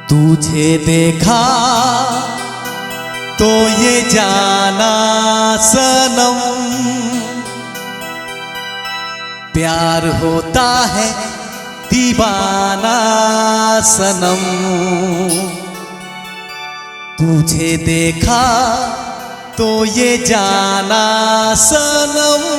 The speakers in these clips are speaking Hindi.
तुझे देखा तो ये जाना सनम, प्यार होता है दीवाना सनम। तुझे देखा तो ये जाना सनम।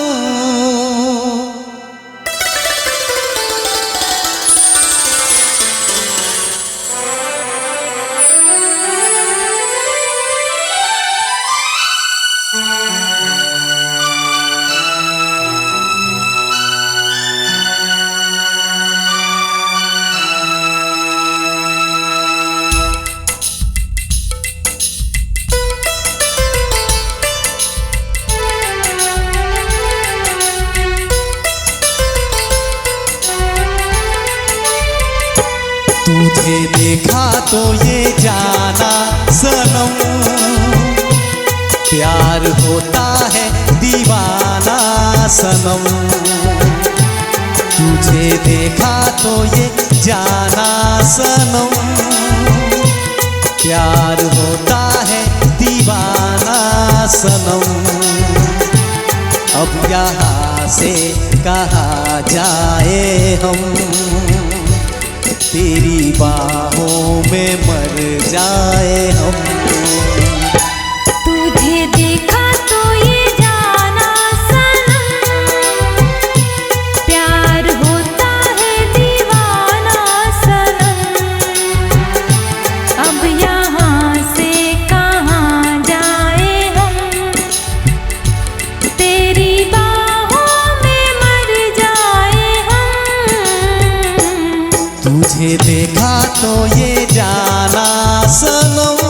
तुझे देखा तो ये जाना सनम, प्यार होता है दीवाना सनम। तुझे देखा तो ये जाना सनम, प्यार होता है दीवाना सनम। अब यहाँ से कहाँ जाए हम, तेरी बाहों में मर जाए हम। तुझे देखा तो ये जाना सनम, प्यार होता है दीवाना सनम। अब यहाँ से कहाँ जाए हम, तेरी बाहों में मर जाए हम। तुझे देखा तो ये जाना सनम।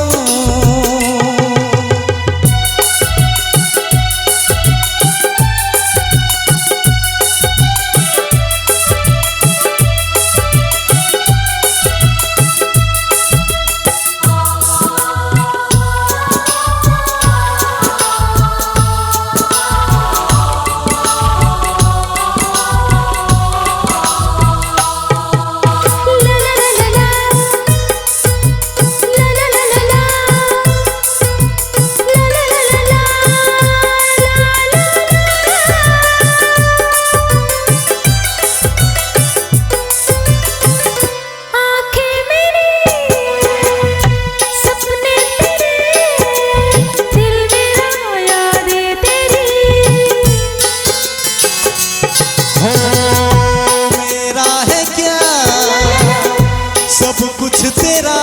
कुछ तेरा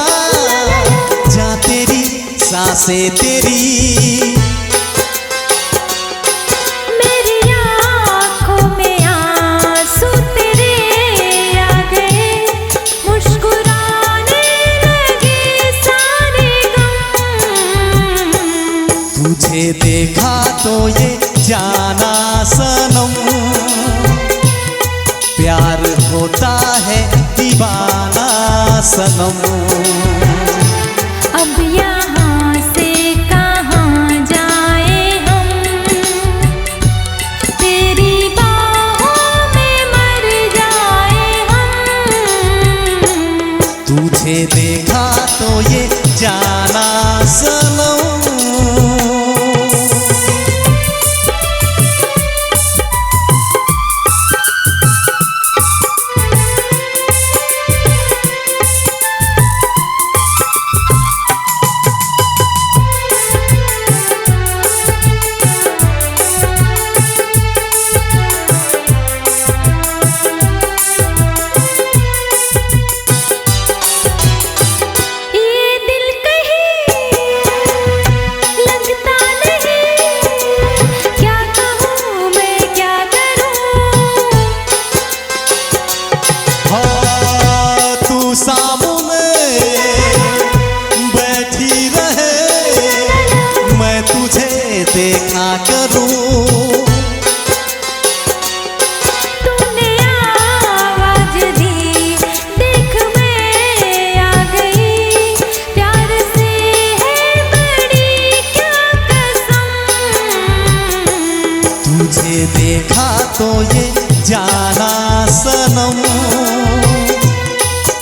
जा तेरी सांसें तेरी, मेरी आँखों में आंसू तेरे आ गए, मुस्कुराने लगे सारे गम। तुझे देखा तो ये जाना सनम, प्यार होता है दीवाना सनम। अब यहाँ से कहाँ जाए हम, तेरी बाहों में मर जाए हम। तुझे देखा तो ये जाना सनम। देखा करूं तूने आवाज दी, देख मैं आ गई, प्यार से है बड़ी क्या कसम। तुझे देखा तो ये जाना सनम,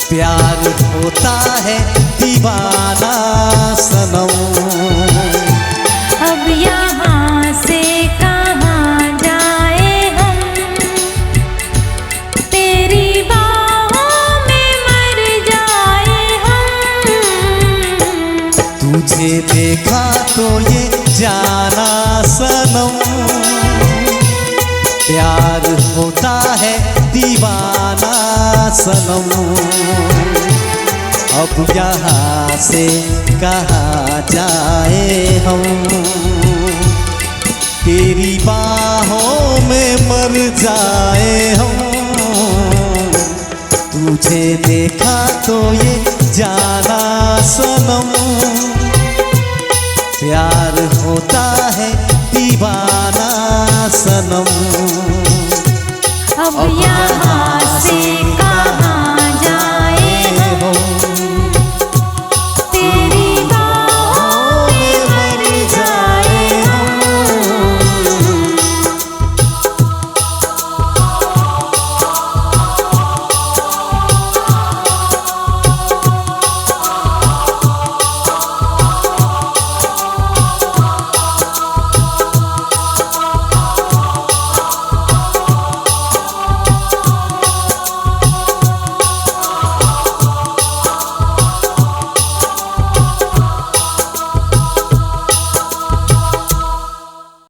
प्यार होता है दीवाना सनम। अब यहाँ से कहाँ जाए हम, तेरी बाहों में मर जाए हम। तुझे देखा तो ये जाना सनम, प्यार होता है दीवाना सनम। अब यहाँ से कहाँ जाए हम, तेरी बाहों में मर जाए हम। तुझे देखा तो ये जाना सनम, प्यार होता है दीवाना सनम। अब यहाँ